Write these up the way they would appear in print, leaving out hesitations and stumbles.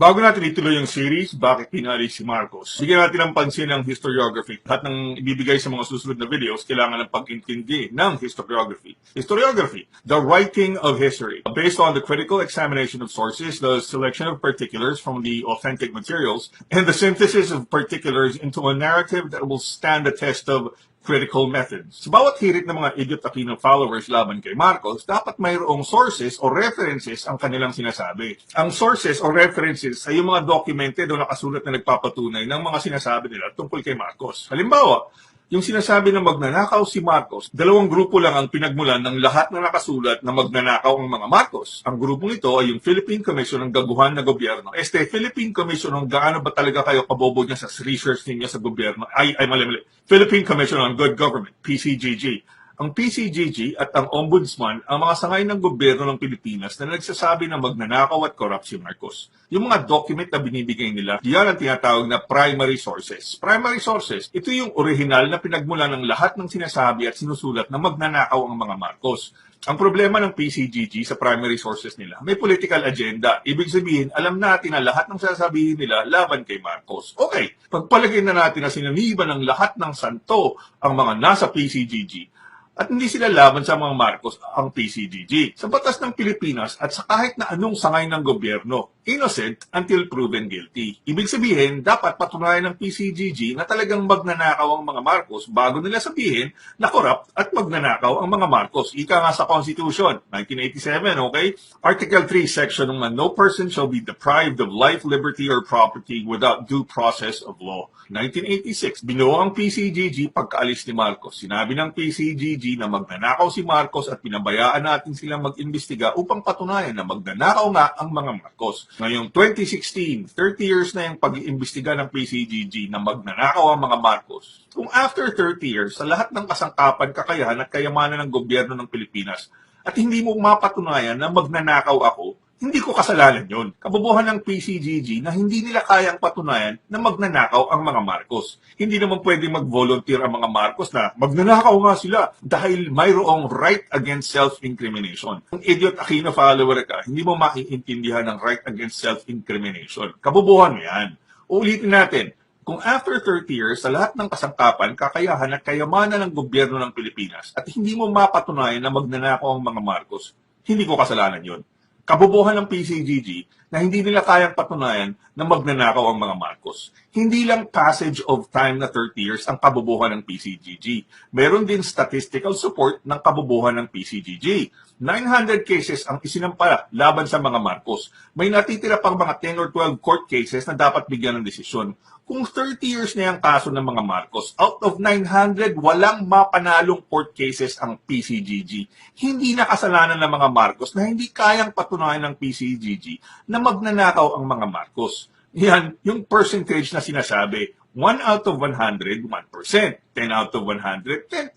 Bago natin ituloy yung series, bakit pinalis si Marcos? Bigyan natin ng pansin ng historiography. Lahat ng ibibigay sa mga susunod na videos, kailangan ng pag-intindi ng historiography. Historiography, the writing of history. Based on the critical examination of sources, the selection of particulars from the authentic materials, and the synthesis of particulars into a narrative that will stand the test of critical methods. Sa bawat hirit ng mga Idiot Aquino followers laban kay Marcos, dapat mayroong sources o references ang kanilang sinasabi. Ang sources o references ay yung mga dokumente doon nakasulat na nagpapatunay ng mga sinasabi nila tungkol kay Marcos. Halimbawa, yung sinasabi na magnanakaw si Marcos, dalawang grupo lang ang pinagmulan ng lahat ng nakasulat na magnanakaw ang mga Marcos. Ang grupong ito ay yung Philippine Commission ng Gaguhan na Gobyerno. Philippine Commission ng gaano ba talaga kayo kabobo niya sa research ninyo sa gobyerno? Mali. Philippine Commission on Good Government, PCGG. Ang PCGG at ang Ombudsman ang mga sangay ng gobyerno ng Pilipinas na nagsasabi na magnanakaw at corrupt si Marcos. Yung mga document na binibigay nila, diyan ang tinatawag na primary sources. Primary sources, ito yung original na pinagmula ng lahat ng sinasabi at sinusulat na magnanakaw ang mga Marcos. Ang problema ng PCGG sa primary sources nila, may political agenda. Ibig sabihin, alam natin na lahat ng sasabihin nila laban kay Marcos. Okay, pagpalagay na natin na sinaniban ng lahat ng santo ang mga nasa PCGG, at hindi sila laban sa mga Marcos ang PCGG. Sa batas ng Pilipinas at sa kahit na anong sangay ng gobyerno, innocent until proven guilty. Ibig sabihin, dapat patunayan ng PCGG na talagang magnanakaw ang mga Marcos bago nila sabihin na corrupt at magnanakaw ang mga Marcos. Ika nga sa Constitution, 1987, okay? Article 3, Section 1, no person shall be deprived of life, liberty, or property without due process of law. 1986, binuo ang PCGG pagkaalis ni Marcos. Sinabi ng PCGG na magnanakaw si Marcos at pinabayaan natin silang mag-imbestiga upang patunayan na magnanakaw nga ang mga Marcos. Ngayong 2016, 30 years na yung pag-iimbestiga ng PCGG na magnanakaw ang mga Marcos. Kung after 30 years, sa lahat ng kasangkapan, kakayahan at kayamanan ng gobyerno ng Pilipinas, at hindi mo mapatunayan na magnanakaw ako, hindi ko kasalanan yon. Kabubuhan ng PCGG na hindi nila kayang patunayan na magnanakaw ang mga Marcos. Hindi naman pwedeng mag-volunteer ang mga Marcos na magnanakaw nga sila dahil mayroong right against self-incrimination. Kung Idiot Aquino follower ka, hindi mo maiintindihan ng right against self-incrimination. Kabubuhan mo yan. Uulitin natin, kung after 30 years, sa lahat ng kasangkapan, kakayahan at kayamanan ng gobyerno ng Pilipinas at hindi mo mapatunayan na magnanakaw ang mga Marcos, hindi ko kasalanan yon. Kabubuhan ng PCGG na hindi nila kayang patunayan na magnanakaw ang mga Marcos. Hindi lang passage of time na 30 years ang kabubuhan ng PCGG. Meron din statistical support ng kabubuhan ng PCGG. 900 cases ang isinampa laban sa mga Marcos. May natitira pang mga 10 or 12 court cases na dapat bigyan ng desisyon. Kung 30 years na yung kaso ng mga Marcos, out of 900, walang mapanalong court cases ang PCGG. Hindi na kasalanan ng mga Marcos na hindi kayang patunayan ng PCGG na magnanakaw ang mga Marcos. Yan, yung percentage na sinasabi, 1 out of 100, 1%. 10 out of 100, 10%.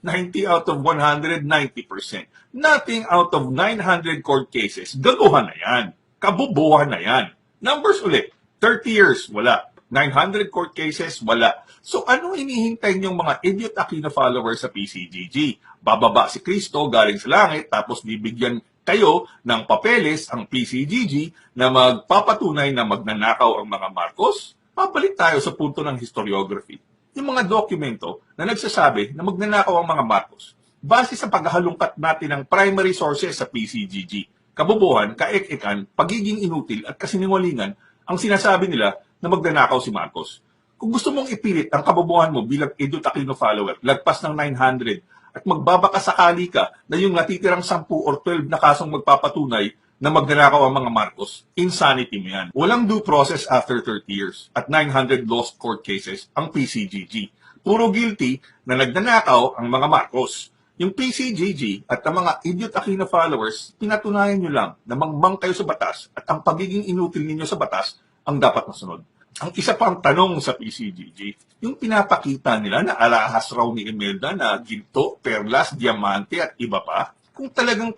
90 out of 100, 90%. Nothing out of 900 court cases. Gaguhan na yan. Kabubuhan na yan. Numbers ulit. 30 years, wala. 900 court cases, wala. So ano hinihintay niyong mga Idiot Aquino followers sa PCGG? Bababa si Kristo galing sa langit tapos bibigyan kayo ng papeles ang PCGG na magpapatunay na magnanakaw ang mga Marcos? Pabalik tayo sa punto ng historiography. Yung mga dokumento na nagsasabi na magnanakaw ang mga Marcos base sa paghahalungkat natin ng primary sources sa PCGG. Kabubuhan, kaek-ekan, pagiging inutil at kasinungalingan ang sinasabi nila na magnanakaw si Marcos. Kung gusto mong ipilit ang kabubuhan mo bilang Idiot Aquino follower, lagpas ng 900, at magbabaka sakali ka na yung natitirang 10 or 12 na kasong magpapatunay na magnanakaw ang mga Marcos, insanity mo yan. Walang due process after 30 years at 900 lost court cases ang PCGG. Puro guilty na nagnanakaw ang mga Marcos. Yung PCGG at ang mga Idiot Aquino followers, pinatunayan nyo lang na mangmang kayo sa batas at ang pagiging inutil ninyo sa batas ang dapat masunod. Ang isa pang tanong sa PCGG, yung pinapakita nila na alahas raw ni Imelda na ginto, perlas, diamante at iba pa, kung talagang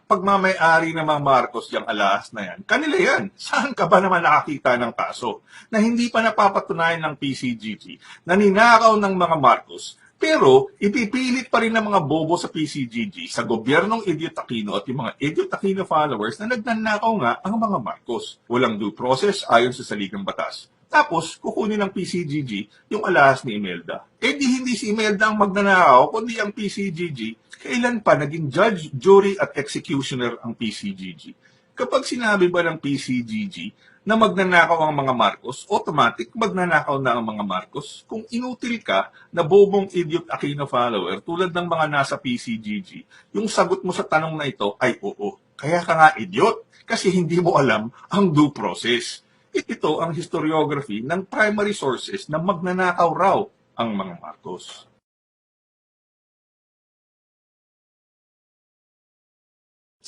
pagmamayari ng mga Marcos yung alahas na yan, kanila yan. Saan ka ba naman nakakita ng kaso na hindi pa napapatunayan ng PCGG na ninakaw ng mga Marcos Pero, ipipilit pa rin ng mga bobo sa PCGG, sa gobyernong Idiot Aquino at yung mga Idiot Aquino followers na nagnanakaw nga ang mga Marcos. Walang due process ayon sa saligang batas. Tapos, kukunin ng PCGG yung alahas ni Imelda. Eh di hindi si Imelda ang magnanakaw, kundi ang PCGG. Kailan pa naging judge, jury at executioner ang PCGG? Kapag sinabi ba ng PCGG na magnanakaw ang mga Marcos, automatic magnanakaw na ang mga Marcos. Kung inutil ka na bobong Idiot Aquino follower tulad ng mga nasa PCGG, yung sagot mo sa tanong na ito ay oo. Kaya ka nga idiot kasi hindi mo alam ang due process. Ito ang historiography ng primary sources na magnanakaw raw ang mga Marcos.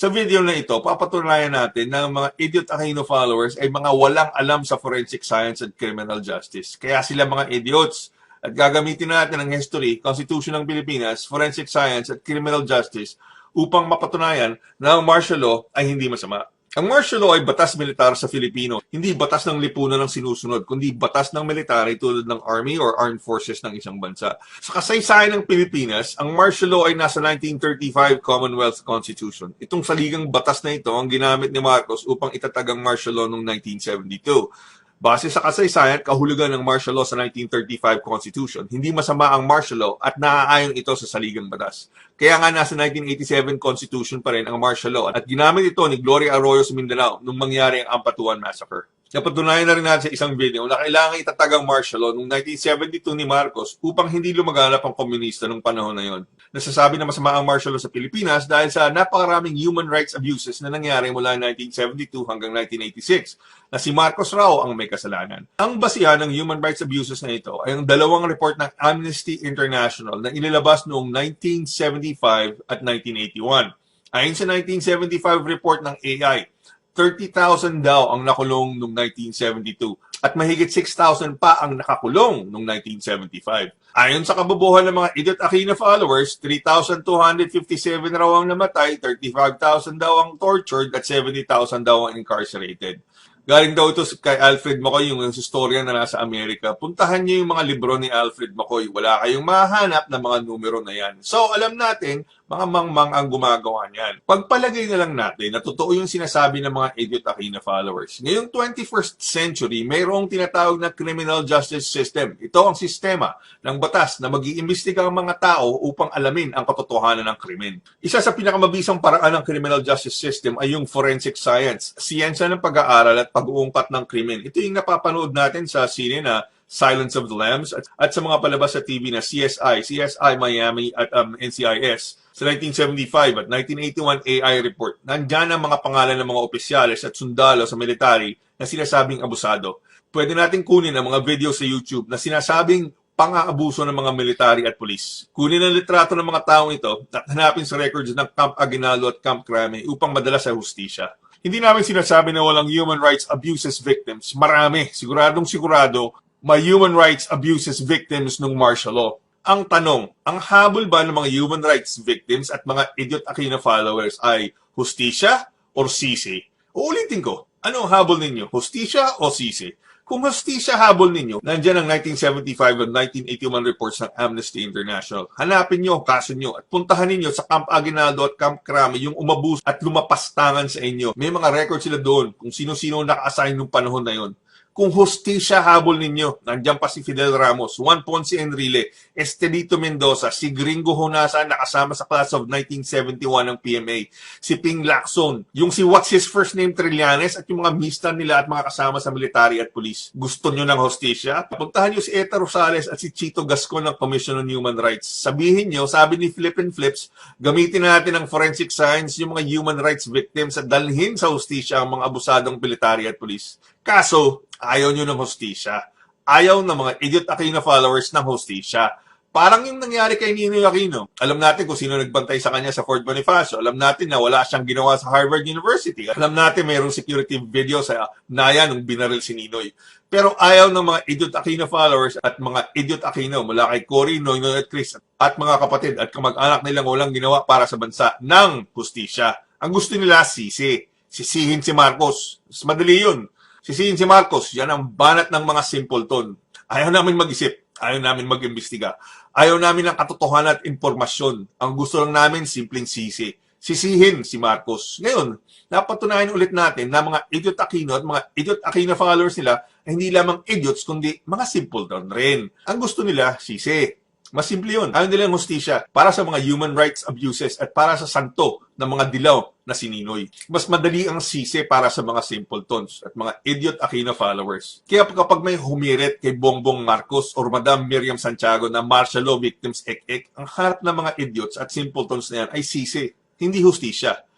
Sa video na ito, papatunayan natin na ang mga Idiot Aquino followers ay mga walang alam sa forensic science at criminal justice. Kaya sila mga idiots. At gagamitin natin ang history, Constitution ng Pilipinas, forensic science at criminal justice upang mapatunayan na ang martial law ay hindi masama. Ang martial law ay batas militar sa Filipino, hindi batas ng lipunan ng sinusunod, kundi batas ng military tulad ng army or armed forces ng isang bansa. Sa kasaysayan ng Pilipinas, ang martial law ay nasa 1935 Commonwealth Constitution. Itong saligang batas na ito ang ginamit ni Marcos upang itatag ang martial law noong 1972. Base sa kasaysayan, kahulugan ng martial law sa 1935 Constitution, hindi masama ang martial law at naaayon ito sa saligang batas. Kaya nga nasa 1987 Constitution pa rin ang martial law at ginamit ito ni Gloria Arroyo sa Mindanao nung mangyari ang Ampatuan Massacre. Napatunayan na rin natin sa isang video na kailangan itatag ang martial law noong 1972 ni Marcos upang hindi lumaganap ang komunista noong panahon na yon. Nasasabi na masama ang martial law sa Pilipinas dahil sa napakaraming human rights abuses na nangyari mula 1972 hanggang 1986 na si Marcos raw ang may kasalanan. Ang basihan ng human rights abuses na ito ay ang dalawang report ng Amnesty International na inilabas noong 1975 at 1981. Ayon sa 1975 report ng AI, 30,000 daw ang nakulong noong 1972 at mahigit 6,000 pa ang nakakulong noong 1975. Ayon sa kabubuhan ng mga Idiot Aquino followers, 3,257 raw ang namatay, 35,000 daw ang tortured at 70,000 daw ang incarcerated. Galing daw ito kay Alfred McCoy, yung historian na nasa Amerika. Puntahan niyo yung mga libro ni Alfred McCoy. Wala kayong mahanap na mga numero na yan. So, alam natin, mga mangmang ang gumagawa niyan. Pagpalagay na lang natin na totoo yung sinasabi ng mga Idiot Aquino followers. Ngayong 21st century, mayroong tinatawag na criminal justice system. Ito ang sistema ng batas na mag-iimbestiga ang mga tao upang alamin ang katotohanan ng krimen. Isa sa pinakamabisang paraan ng criminal justice system ay yung forensic science, siyensya ng pag-aaral at pag-uungkat ng krimen. Ito yung napapanood natin sa sine na Silence of the Lambs at sa mga palabas sa TV na CSI Miami at NCIS. Sa 1975 at 1981 AI report, nandyan ang mga pangalan ng mga opisyales at sundalo sa military na sinasabing abusado. Pwede natin kunin ang mga video sa YouTube na sinasabing pang-aabuso ng mga military at pulis. Kunin ang litrato ng mga taong ito at hanapin sa records ng Camp Aguinaldo at Camp Crame upang madala sa hustisya. Hindi namin sinasabi na walang human rights abuses victims. Marami, siguro may human rights abuses victims ng martial law. Ang tanong, ang habol ba ng mga human rights victims at mga Idiot Aquino followers ay hustisya or sisi? Uulitin ko, ano ang habol ninyo? Hustisya o sisi? Kung hustisya habol ninyo, nandiyan ang 1975 at 1981 reports ng Amnesty International. Hanapin nyo, kaso nyo, at puntahan ninyo sa Camp Aguinaldo at Camp Crame yung umabus at lumapastangan sa inyo. May mga records sila doon kung sino-sino naka-assign nung panahon na yon. Kung hustisya habol ninyo, nandiyan pa si Fidel Ramos, Juan Ponce Enrile, Estelito Mendoza, si Gringo Honasan nakasama sa class of 1971 ng PMA, si Ping Lacson, yung si What's His First Name Trillanes at yung mga mista nila at mga kasama sa military at police. Gusto nyo ng hustisya? Puntahan nyo si Eta Rosales at si Chito Gascon ng Commission on Human Rights. Sabihin nyo, sabi ni Flip and Flips, gamitin natin ang forensic science yung mga human rights victims at dalhin sa hustisya ang mga abusadong military at police. Kaso, ayaw nyo ng hustisya. Ayaw ng mga Idiot Aquino followers ng hustisya. Parang yung nangyari kay Ninoy Aquino. Alam natin kung sino nagbantay sa kanya sa Fort Bonifacio. Alam natin na wala siyang ginawa sa Harvard University. Alam natin mayroong security video sa Naya nung binaril si Ninoy. Pero ayaw ng mga Idiot Aquino followers at mga Idiot Aquino mula kay Cory, Noynoy at Chris at mga kapatid at kamag-anak nilang walang ginawa para sa bansa ng hustisya. Ang gusto nila sisihin si Marcos. Mas madali yun. Sisihin si Marcos, yan ang banat ng mga simpleton. Ayaw namin mag-isip. Ayaw namin mag-imbestiga. Ayaw namin ng katotohanan at impormasyon. Ang gusto lang namin, simpleng sisi. Sisihin si Marcos. Ngayon, napatunayan ulit natin na mga idiot Aquino at mga idiot Aquino followers nila ay hindi lamang idiots kundi mga simpleton rin. Ang gusto nila, sisi. Mas simple yun. Ayaw nila ng hustisya para sa mga human rights abuses at para sa santo ng mga dilaw na sininoy. Mas madali ang sisi para sa mga simpletons at mga idiot Aquino followers. Kaya kapag may humirit kay Bongbong Marcos or Madam Miriam Santiago na martial law victims ek-ek, ang harap ng mga idiots at simpletons na yan ay sisi, hindi hustisya.